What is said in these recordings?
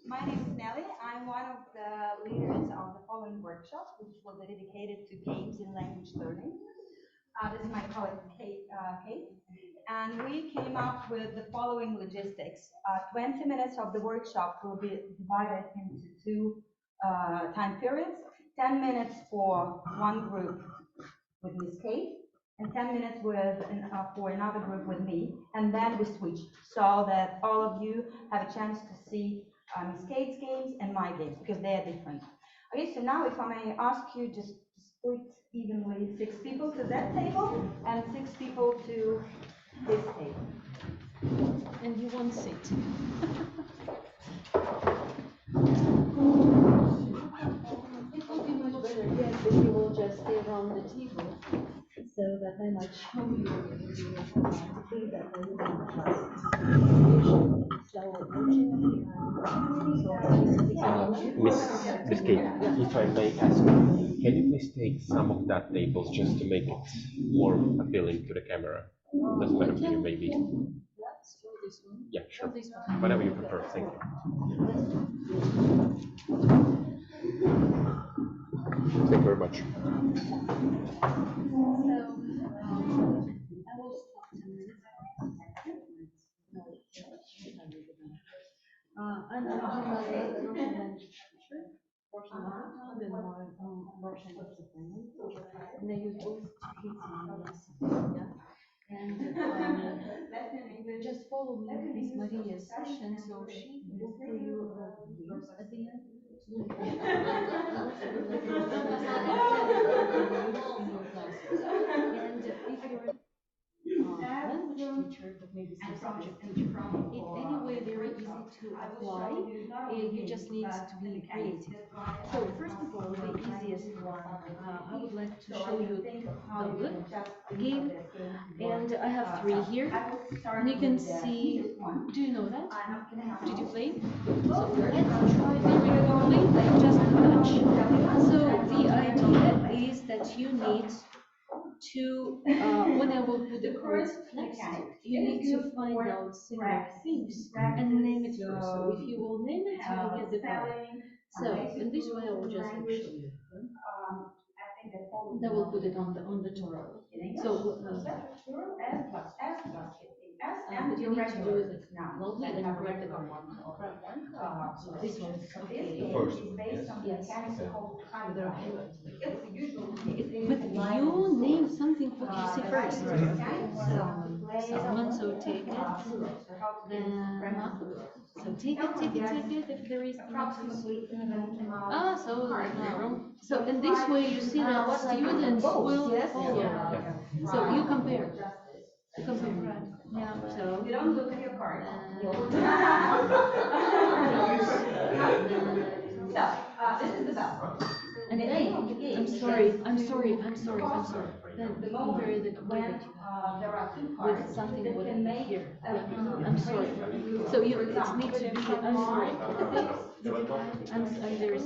My name is Nelly. I'm one of the leaders of the following workshop, which was dedicated to games in language learning. This is my colleague Kate, and we came up with the following logistics. 20 minutes of the workshop will be divided into two time periods. 10 minutes for one group with Miss Kate, and 10 minutes for another group with me, and then we switch so that all of you have a chance to see Miss Kate's games and my games because they are different. Okay, so now if I may ask you just to split evenly 6 people to that table and 6 people to this table. And you won't sit. It will be much better, yes, if you will just stay around the table so that I might show you that I will Miss Kate, if I may ask, can you please take some of that tables just to make it more appealing to the camera? Doesn't matter to you, maybe. Yeah, sure. Whatever you prefer. Thank you. Thank you very much. I will stop 10 minutes. I'm a Russian language teacher, Russian mother tongue and Russian discipline. And I use both kids and lessons. Yeah. And just follow me with Miss Maria's session, so she will tell you about the games at the end. And if you're language teacher, but maybe some subject teacher. It anyway very easy to apply. You just need to be creative. So first of all, the easiest one, I would like to show you the game, and I have 3 here. And you can see. Do you know that? Did you play? So let's try very quickly, just a touch. So the idea is that you need to, when I will put the cards next, you need to find out similar things and name it first. So if you will name it, you will get the card. So in this way, I will just show you. I will put it on the top. So but you need to do it slowly and grab the card. So this one, okay. First. Yes. But you name something what you see first. Salmon, so take it. Then, so take it if there is so wrong. So in this way, you see that students will follow. So you compare. Yeah. So You don't look at your card. This is the bell. And then, I'm sorry. Then The compare moment the when card there are two cards with something that what can make here. a I'm sorry. So you it needs to be. I'm sorry. And there is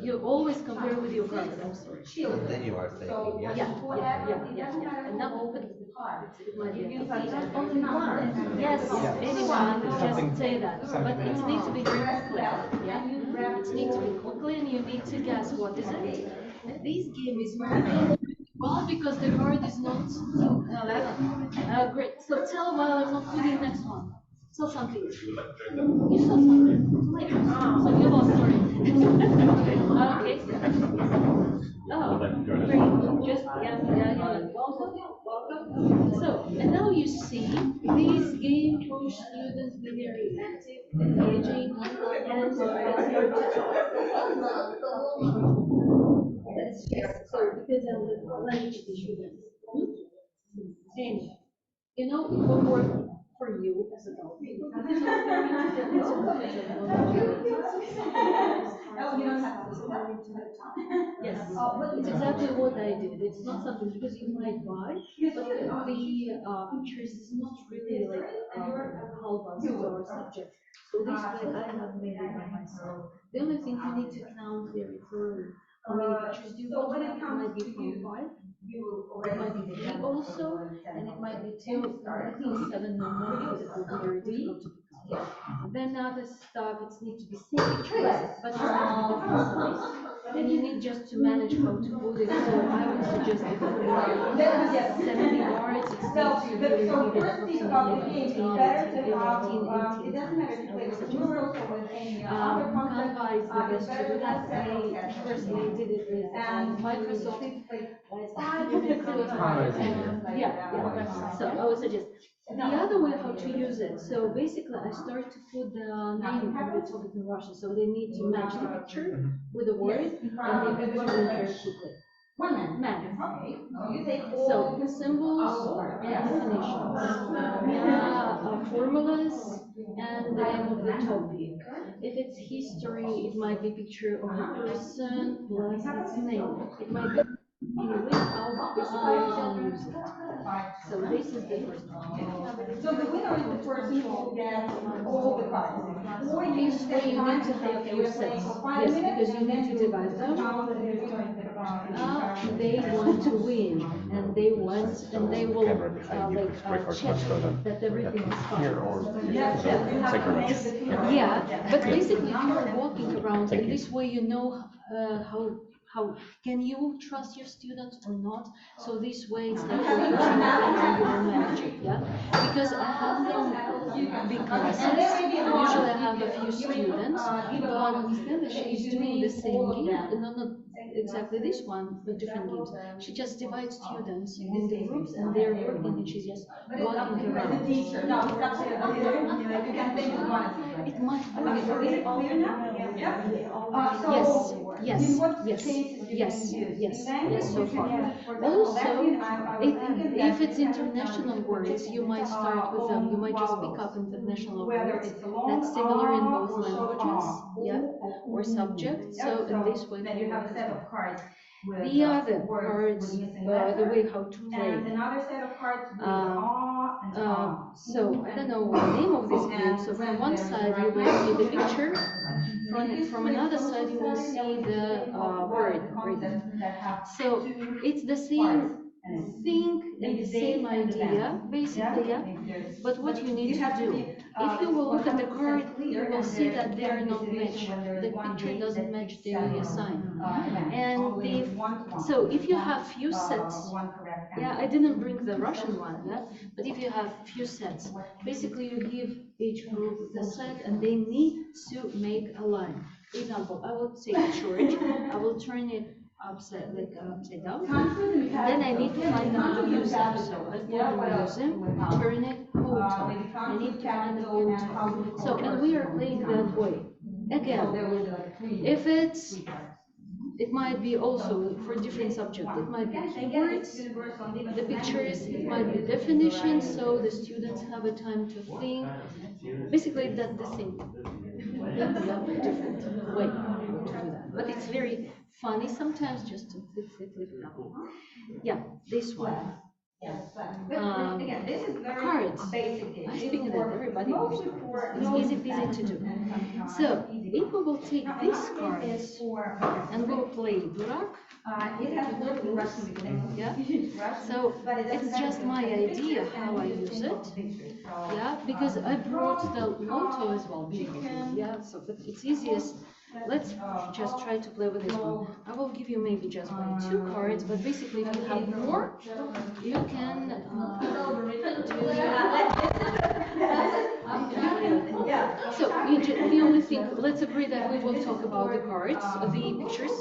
You always compare with your card. I'm sorry. shield. Then you are thinking, yes. Yeah. And now open the card. It might be Only one. Yes, anyone Something- just say that. But it needs to be very quickly. Yeah. It needs to be quickly, and you need to guess what is it. This game is very well because the card is not great. So tell while I'm not putting next one. Saw something. You saw something. Later. So you lost, sorry. Okay. Oh, great. Just welcome. So, and now you see this game for students be very active, engaging, and that's just so because I'm the language teacher. And homework for you as a dog. Yes, it's exactly what I did. It's not something because you might buy, but the interest is not really like halbas or subject. So this way I have made it by myself. The only thing you need to count very thoroughly. How many pictures do you want? It might be from 5. It might be 3 also, and it might be 2. I think 7 no more because it will be very difficult to pick Yeah. Then other stuff, it needs to be same pictures, but it's not different size. And you need just to manage how to put it. So I would suggest if you are 70 yards, it needs to be repeated approximately 15, 18 times. I would suggest that. Canva is the best to do that. I personally did it with Microsoft. Yeah. So I would suggest. The other way how to use it, so basically I start to put the name of the topic in Russian, so they need to match the picture with the word, and they put it in very quickly. Man. So symbols and definitions, formulas, and the name of the topic. If it's history, it might be picture of a person plus its name. It might be anyway how basically you can use it. So this is the first one. So the winner is the person who will get all the cards. Or you This way you need to have few sets. Yes, because you need to divide them. They want to win, and they will check that everything is fine. Yeah, but basically you are walking around, and this way you know how can you trust your students or not? So this way it's like you're pushing and you will manage it, yeah? Because I have them big classes, usually I have a few students, but she's doing the same game, not exactly this one, but different games. She just divides students in the groups and they're working and she's just walking around. It might yes, so far. Also, if it's international words, you might start with them. You might just pick up international words that's similar in both languages, yeah, or subjects. So in this way, then you have a set of cards. The other cards, the way how to play. And another set of cards with so I don't know the name of this game. So from one side you will see the picture, from another side you will see the word written. So it's the same thing and the same idea, basically, yeah. But what you need to do, if you will look at the card, you will see that they are not matched. The picture doesn't match the sign. And so if you have few sets, yeah, I didn't bring the Russian one, yeah, but if you have few sets, basically you give each group the set and they need to make a line. For example, I will take George, I will turn it upside down, then I need to find out the user. So I put the user, turn it, hold top. I need to find the hold top. So, and we are playing that way. Again, if it might be also for different subjects. It might be keywords, the pictures, it might be definitions, so the students have a time to think. Basically, that's the same. Different way to do that. But it's very funny sometimes just to flip it up. Yeah, this one. Again, this is very Cards. basic. I think that everybody knows cards. It's easy to do. So, if we will take these cards and we'll play Durak, yeah. So it's just my idea how I use it, yeah, because I brought the lotto as well, yeah. So, but it's easiest. Let's just try to play with this one. I will give you maybe just by 2 cards, but basically if you have more, you can So the only thing, let's agree that we will talk about the cards, the pictures.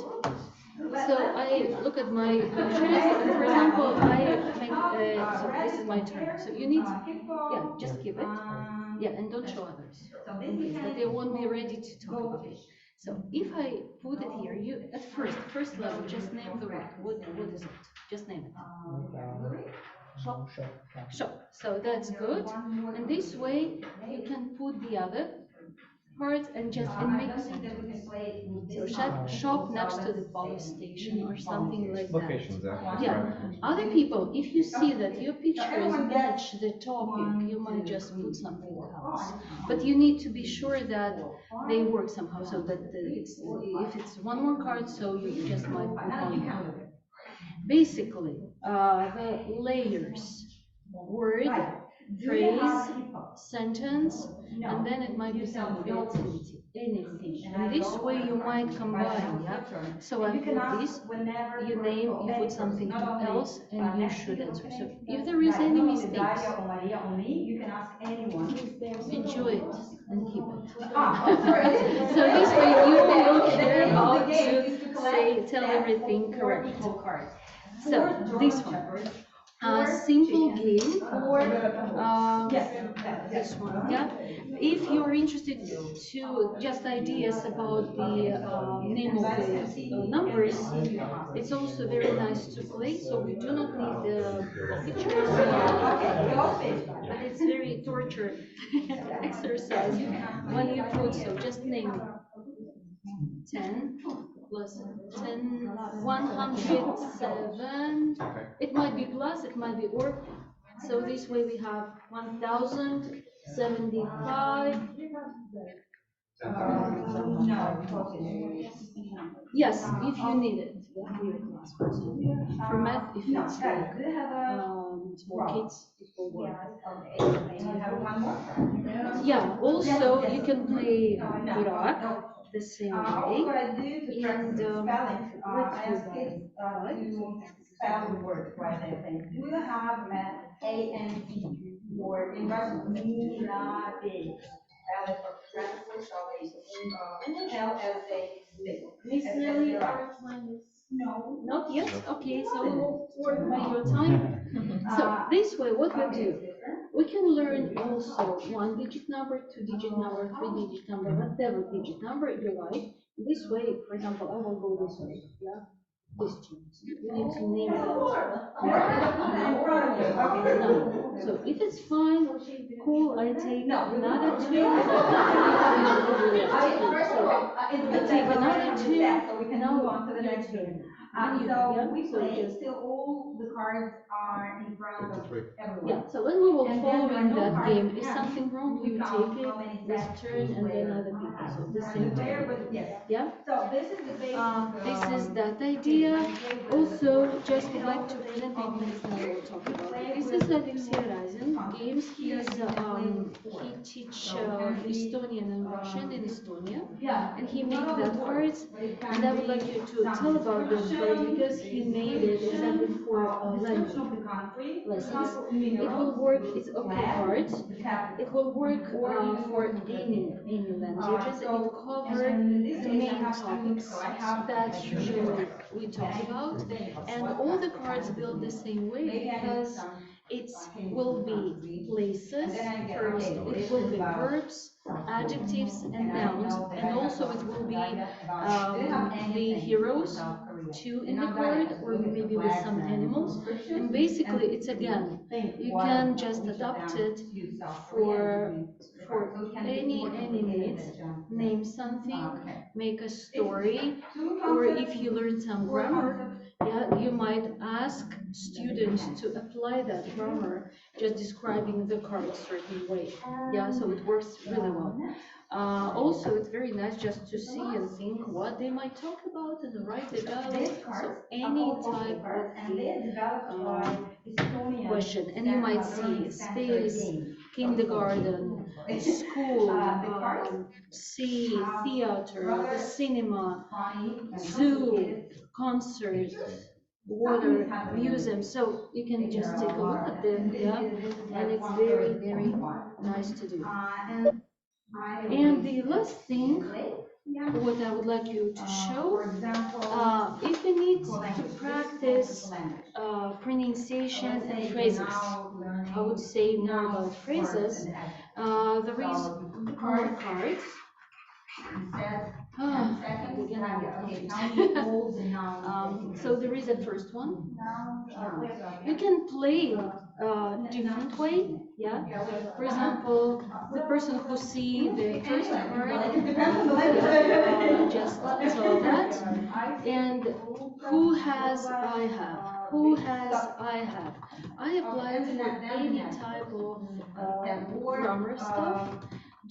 So I look at my pictures, and for example, I make, so this is my turn. So you need, yeah, just keep it. Yeah, and don't show others, but they won't be ready to talk about it. So if I put it here, you at first level, just name the word. What is it? Just name it. Shop. So that's good. And this way you can put the other cards and just make sense. So shop next to the police station or something like that. Yeah. Other people, if you see that your pictures match the topic, you might just put something else. But you need to be sure that they work somehow, so that if it's one more card, so you just might put one more. Basically, the layers word phrase, sentence, and then it might be some creativity, anything. And this way you might combine, yeah? So I put this, you name, you put something else, and you should answer. So if there is any mistakes, enjoy it and keep it. So this way you will care how to say, tell everything correct. So this one. A simple game for this one, yeah. If you're interested to just ideas about the name of the numbers, it's also very nice to play. So we do not need the pictures, but it's very torture exercise when you put. So just name 10 plus 10, 107. It might be plus, it might be or. So this way we have 1075. Yes, if you need it. For math, if it's like small kids, it will work. Yeah, also you can play Burak the same way. And let's do that. Spell words right there. Do you have an A and B for in Russian? Milade. Valid for transfer L as a Miss Nelly, our time is not yet. Okay, so we will work by your time. So this way, what we do, we can learn also one-digit number, two-digit number, three-digit number, whatever digit number you like. This way, for example, I will go this way. Yeah. This two. You need to name that. So if it's fine, cool, I take another two. I take another two. Now on to the next game. So we play till all the cards are in front of everyone. Yeah, so when we will following that game, if something wrong, you take it, this turn, and then other people. So the same thing. Yeah? So this is the basic. This is that idea. Also, just would like to present maybe this now we'll talk about it. This is Alexey Razin games. He teach Estonian and Russian in Estonia, and he made that cards. And I would like you to tell about those cards because he made it exactly for language lessons. It will work. It's okay cards. It will work for any languages. It covers the main topics that usually we talk about, and all the cards build the same way because it will be places first, it will be verbs, adjectives, and nouns, and also it will be the heroes, two in the card, or maybe with some animals, and basically it's again, you can just adapt it for any needs, name something, make a story, or if you learn some grammar, yeah, you might ask students to apply that grammar, just describing the card a certain way. Yeah, so it works really well. Also, it's very nice just to see and think what they might talk about and write it down. So any type of question, and you might see space, kindergarten, school, sea, theater, the cinema, zoo, concert, water, museum. So you can just take a look at them, yeah, and it's very, very nice to do. And the last thing, what I would like you to show, if you need to practice pronunciation and phrases, I would say more about phrases. There is more cards. So there is a first one. You can play different way. Yeah. For example, the person who see the first card just saw that, and who has I have. Who has I have. I applied for any type of grammar stuff.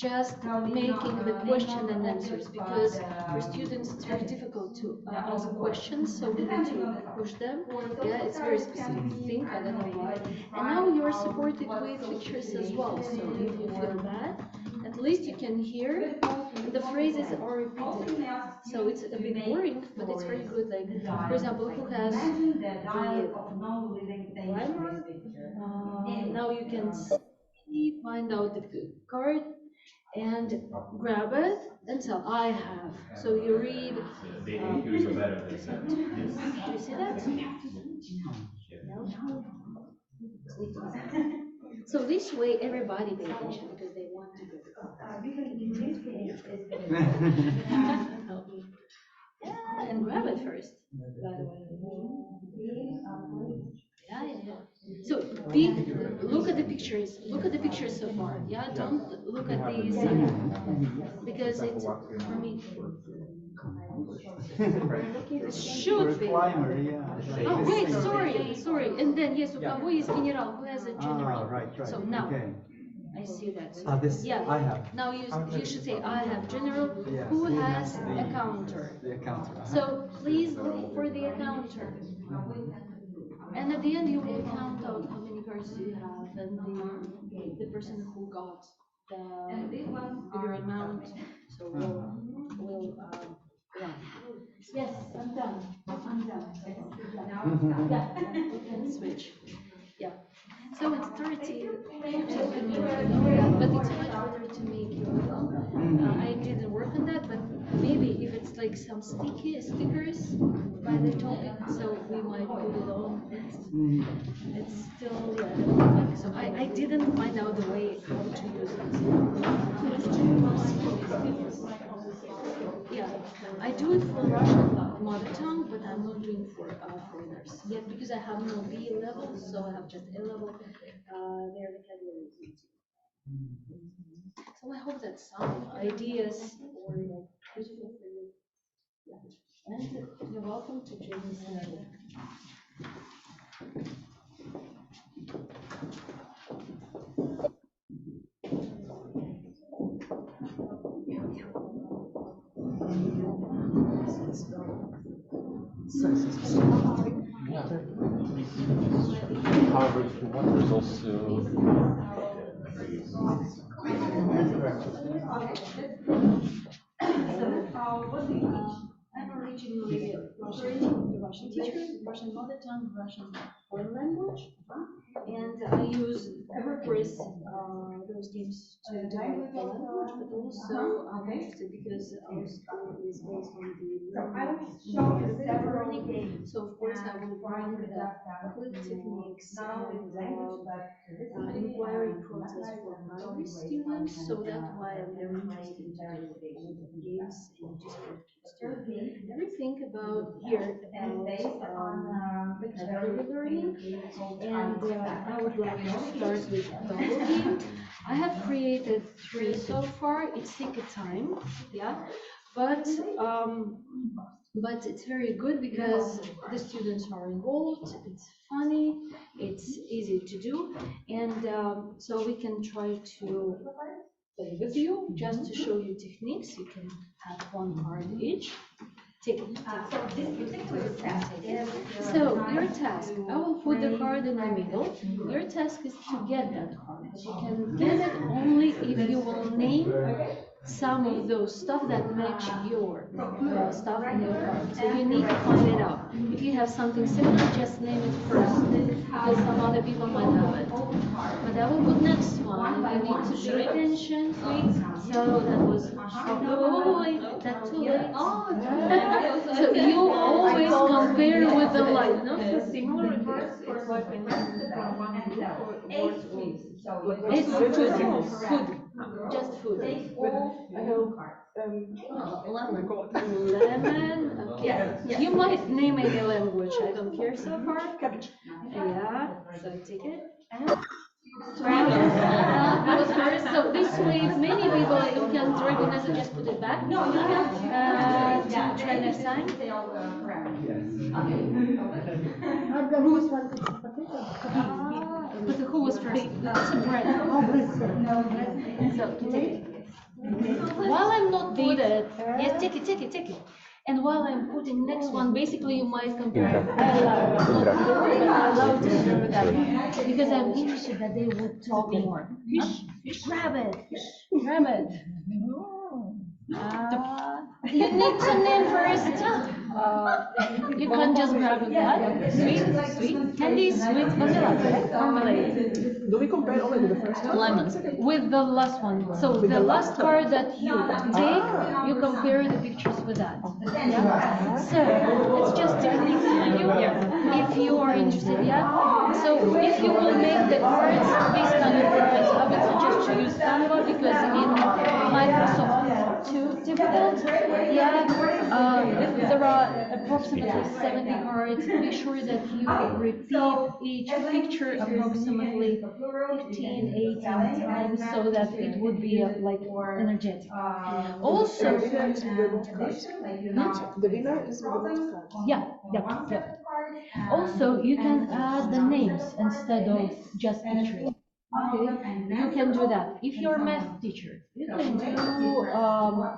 just making the question and answers, because for students it's very difficult to ask questions, so we need to push them. Yeah, it's very specific thing, I don't know why. And now you're supported with pictures as well, so if you feel bad, at least you can hear the phrases are repeated. So it's a bit boring, but it's very good. Like, for example, who has the primer? Now you can see, find out the card and grab it and tell I have. So you read. Do you see that? No? So this way everybody pay attention because they want to go. Yeah, and grab it first. Yeah, yeah, yeah. So look at the pictures. Look at the pictures so far. Yeah, don't look at these because it's for me. It should be. Oh wait, sorry. And then yes, у кого есть генерал? Who has a general? Right. So now. Okay. I see that. So, This yeah. I have. Now you should say I have general. Yes. Who has a counter? The counter. So please look for the counter. And at the end you will count out how many cards you have and the person who got the bigger amount. So we'll run. Yes, I'm done. Yeah, we can switch. Yeah. So it's 30, but it's much better to make your own. I didn't work on that, but maybe if it's like some stickers by the topic, so we might put it on. It's still, yeah, so I didn't find out the way how to use it. Yeah, I do it for Russian mother tongue, but I'm not doing for foreigners yet because I have no B level, so I have just A level. Their vocabulary is easy. So I hope that some ideas or useful for you. Yeah. And you're welcome to join me soon. However, if you want, there's also What do you teach? I'm originally Russian teacher, Russian mother tongue, Russian foreign language, and I use EverQuest those games to develop the language, but also I'm interested because our school is based on the learning. So of course I will bring the click techniques and inquiry process for primary students. So that's why I'm very interested in games and Discord games. Everything about here about vocabulary learning, and I would like to start with double game. I have created 3 so far. It's take a time, yeah, but it's very good because the students are involved. It's funny, it's easy to do, and so we can try to play with you just to show you techniques. You can have 1 card each. Take it. So your task, I will put the card in the middle. Your task is to get that card. You can get it only if you will name some of those stuff that match your stuff in your card. So you need to find it out. If you have something similar, just name it first, because some other people might have it. But I will put next one. You need to pay attention. So that was, oh, that's too late. So you always compare with the light, no? So similar reverse for like when from one group or words or It's food. Just food. Lemon. Okay. You might name any language. I don't care so far. Yeah. So take it. So this way, if many people you can recognize it, just put it back. No, you can to try next time. But who was first? It's a bread. So take it. While I'm not good at, yes, take it. And while I'm putting next one, basically you might compare. I allow to do that because I'm interested that they would talk more. Fish, rabbit. You need to name first. You can't just grab that. Sweet, candy, sweet, vanilla, marmalade. Do we compare only with the first one? Lemon. With the last one. So the last card that you take, you compare the pictures with that. Yeah? So it's just techniques for you. If you are interested, yeah. So if you will make the cards, these kind of cards, I would suggest to use Canva because in Microsoft it's too difficult. Yeah. If there are approximately 70 cards, be sure that you repeat each picture approximately 15, 18 times so that it would be like energetic. Also, The winner is with the most cards. The winner is with the most cards. yeah. Also, you can add the names instead of just pictures. Okay, you can do that. If you're a math teacher, you can do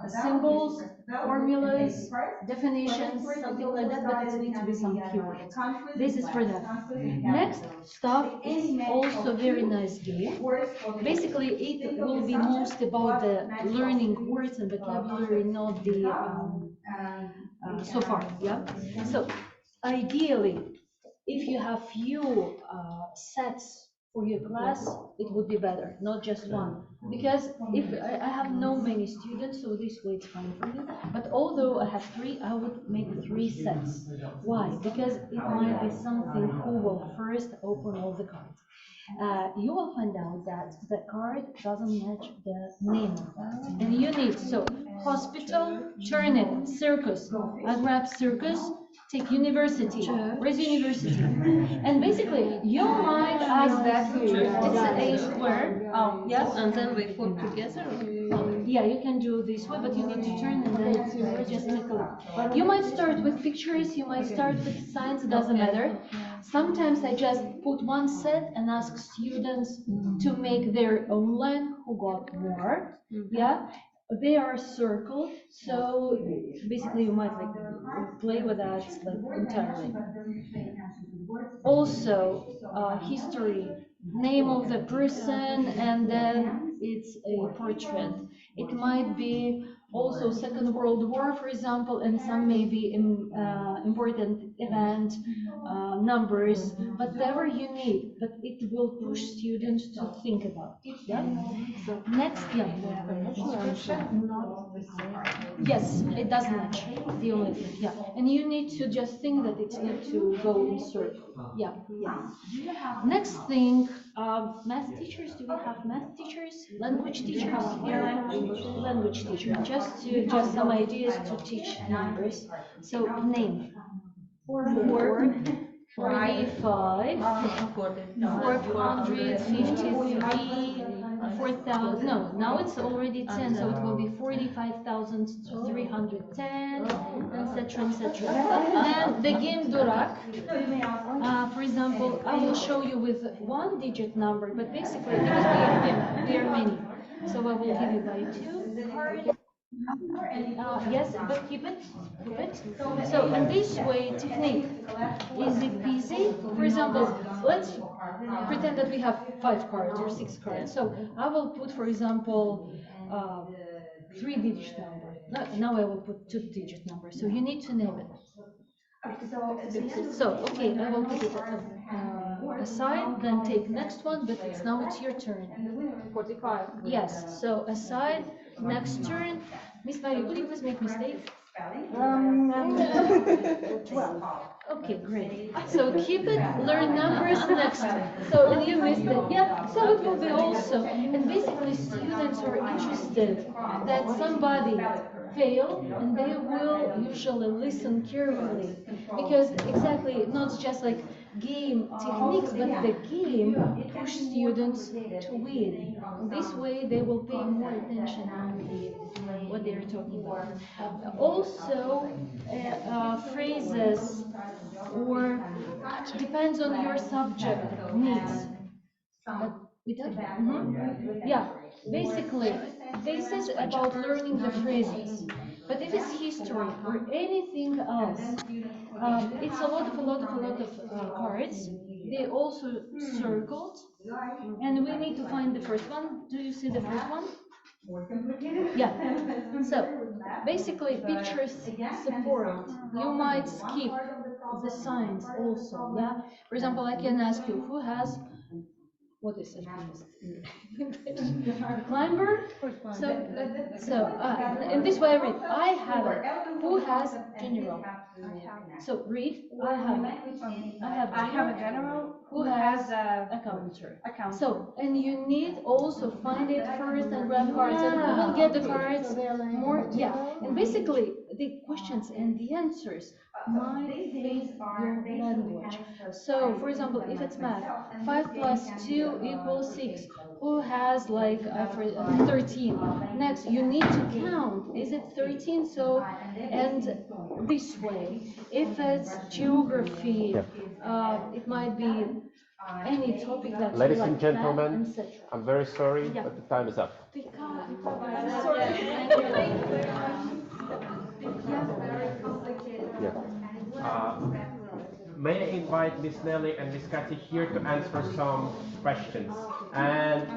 symbols, formulas, definitions, something like that, but it needs to be some keywords. This is for that. Next stuff is also very nice game. Basically, it will be most about the learning words and vocabulary, not the so far, yeah? So, ideally, if you have few sets for your class, it would be better, not just one. Because if I have no many students, so this way it's fine for me. But although I have three, I would make 3 sets. Why? Because it might be something who will first open all the cards. You will find out that the card doesn't match the name of that. And you need, so, hospital, turnip, circus. I grab circus, take university. Where's university? And basically, you might ask that, it's a square. Yes, And then we put together. yeah, you can do this way, but you need to turn and then just take a look. You might start with pictures, you might start with signs, it doesn't matter. Sometimes I just put one set and ask students to make their own line who got more. Yeah, they are circled, so basically you might like play with that like entirely. Also, history, name of the person, and then it's a portrait. It might be also Second World War, for example, and some maybe important event, numbers, whatever you need, but it will push students to think about it. Yeah. Next, yeah. Yes, it does match. The only thing, yeah. And you need to just think that it's need to go in circle. Yeah. Next thing, math teachers. Do we have math teachers? Language teachers? Yeah, language teacher. Just some ideas to teach numbers. So name. 45, 453, 4,000. No, now it's already 10, so it will be 45,310, etc., etc. And the game Durak, for example, I will show you with 1-digit number, but basically because we are many, so I will give you by 2 card. Yes, but keep it. So in this way, technique, easy peasy. For example, let's pretend that we have 5 cards or 6 cards. So I will put, for example, 3-digit number. Now I will put 2-digit number. So you need to name it. So, okay, I will put it aside, then take next one, but it's your turn. 45. Yes, so aside, next turn. Miss Maria, could you please make mistake? 12. Okay, great. So keep it, learn numbers next. So and you missed it. Yeah, so it will be also. And basically students are interested that somebody fail and they will usually listen carefully. Because exactly, not just like game techniques, but the game push students to win. This way they will pay more attention on what they're talking about. Also, phrases or depends on your subject needs. But we don't. Yeah. basically, this is about learning the phrases. But if it's history or anything else, it's a lot of cards. They also circled, and we need to find the first one. Do you see the first one? Yeah. So basically, pictures support. You might skip the signs also. Yeah. For example, I can ask you who has what is it? Climber. So in this way, I read. I have it. Who has general? So read. I have it. I have a general who has a counter. So, and you need also find it first and grab cards, and you will get the cards more. Yeah, and basically the questions and the answers might fit your language. So, for example, if it's math, 5 plus 2 equals 6. Who has like 13? Next, you need to count. Is it 13? So, and this way, if it's geography, it might be any topic that Ladies you and like, gentlemen, etc. I'm very sorry, but the time is up. I'm sorry. Thank you very much. Yeah. May I invite Miss Nelly and Miss Kathy here to answer some questions. And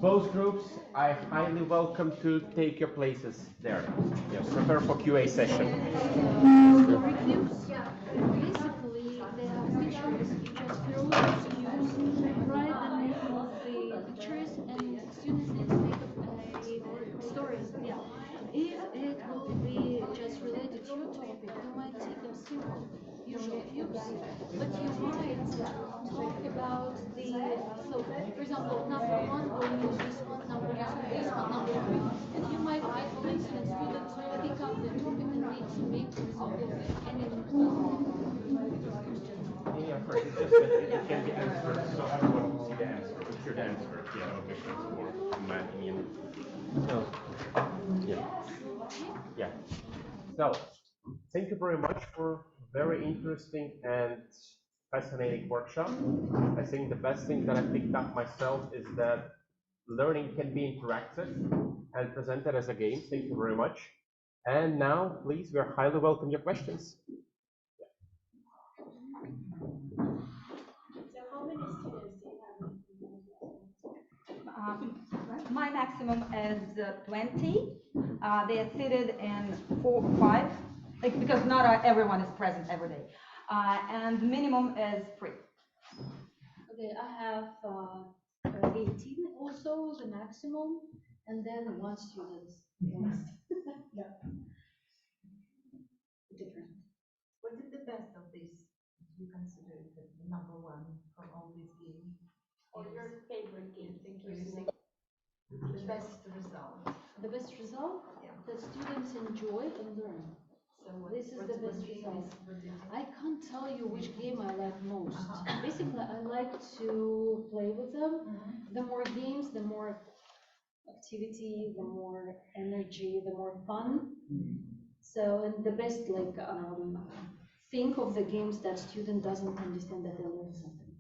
both groups, I highly welcome to take your places there. Yes, prepare for QA session. Reviews, basically, they have pictures. You just throw those cues, write the name of the pictures, and students need to make a story. Yeah. If it will be just related to your topic, you might take a simple usual cubes, but you might talk about the, so for example, number one will use this one, number two, this one, number three, and you might isolate and students pick up the topic and need to make, for example, any Yeah, of course, it's just that it can be answered, so everyone can see the answer. We should answer if you have a question or in my opinion. So, yeah. Yeah. So, thank you very much for very interesting and fascinating workshop. I think the best thing that I picked up myself is that learning can be interactive and presented as a game. Thank you very much. And now, please, we are highly welcome your questions. So how many students do you have? My maximum is 20. They are seated in 4 or 5, like, because not everyone is present every day. And the minimum is 3. Okay, I have 18 also, the maximum, and then 1 student. Yeah. Different. What is the best of this? You consider it the number one from all these games? Or your favorite game? Think you think the best result? The best result? Yeah. That students enjoy and learn. So This is the best result. I can't tell you which game I like most. Basically, I like to play with them. The more games, the more activity, the more energy, the more fun. So, and the best, like, think of the games that student doesn't understand that they learn something.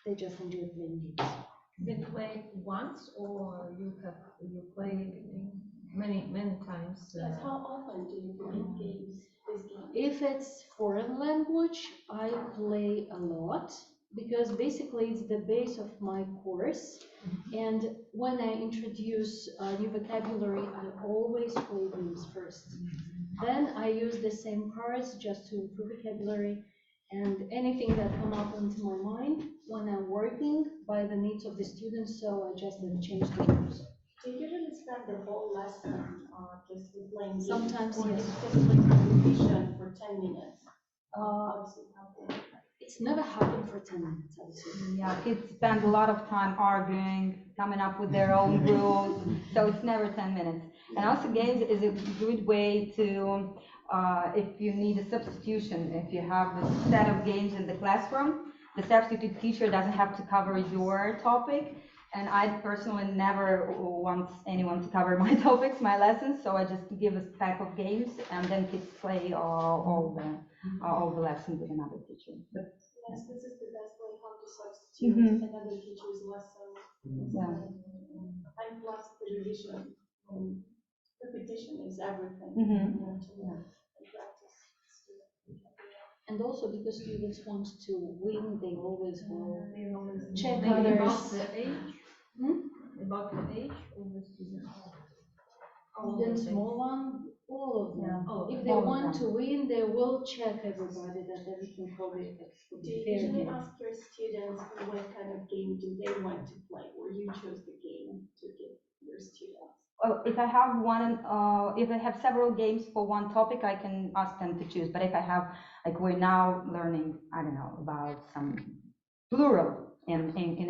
They just enjoy playing games. You play once, or you play many times? Yes, how often do you play games? If it's foreign language, I play a lot because basically it's the base of my course. And when I introduce new vocabulary, I always play games first. Then I use the same cards just to improve vocabulary and anything that come up into my mind when I'm working by the needs of the students, so I just change the rules. Do you usually spend the whole lesson just playing games? Sometimes, or yes. Just like revision for 10 minutes? It's never happened for 10 minutes, I would say. Yeah, kids spend a lot of time arguing, coming up with their own rules, so it's never 10 minutes. And also games is a good way to, if you need a substitution, if you have a set of games in the classroom, the substitute teacher doesn't have to cover your topic. And I personally never want anyone to cover my topics, my lessons, so I just give a pack of games and then kids play all the lessons with another teacher. But, yes, this is the best way how to substitute another teacher's lesson. Yeah. repetition. Repetition is everything. Mhm. You know, to practice. And also because students want to win, they always will check Maybe about others. the age? Hmm? About the age of the students? Even small one, all of them. Oh, If they all of want them. to win, they will check everybody that everything will be Do you fair usually game. ask your students what kind of game do they want to play, or you choose the game to give your students? Well, if I have if I have several games for one topic, I can ask them to choose. But if I have, like, we're now learning, I don't know, about some plural in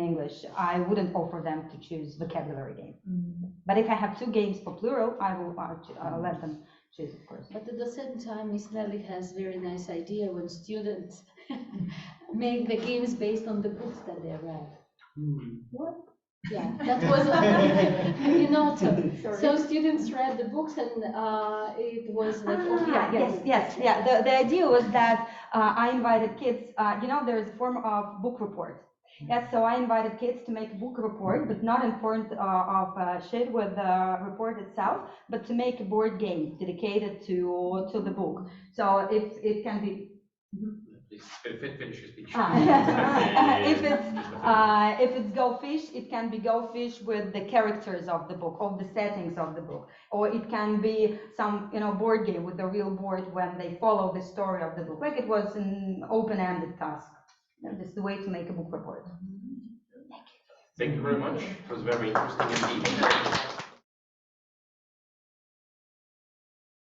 English, I wouldn't offer them to choose vocabulary game. But if I have two games for plural, I will let them choose, of course. But at the same time, Miss Nelly has very nice idea when students make the games based on the books that they read. What? Yeah, that was in autumn. So students read the books and it was like, oh, Yes. The idea was that I invited kids, there's a form of book report. Yes, so I invited kids to make a book report, but not in form of shade with the report itself, but to make a board game dedicated to the book. So it can be. Please finish your speech. If it's Go Fish, it can be Go Fish with the characters of the book, of the settings of the book, or it can be some board game with the real board when they follow the story of the book. Like it was an open-ended task. This is the way to make a book report. Thank you very much. It was very interesting indeed.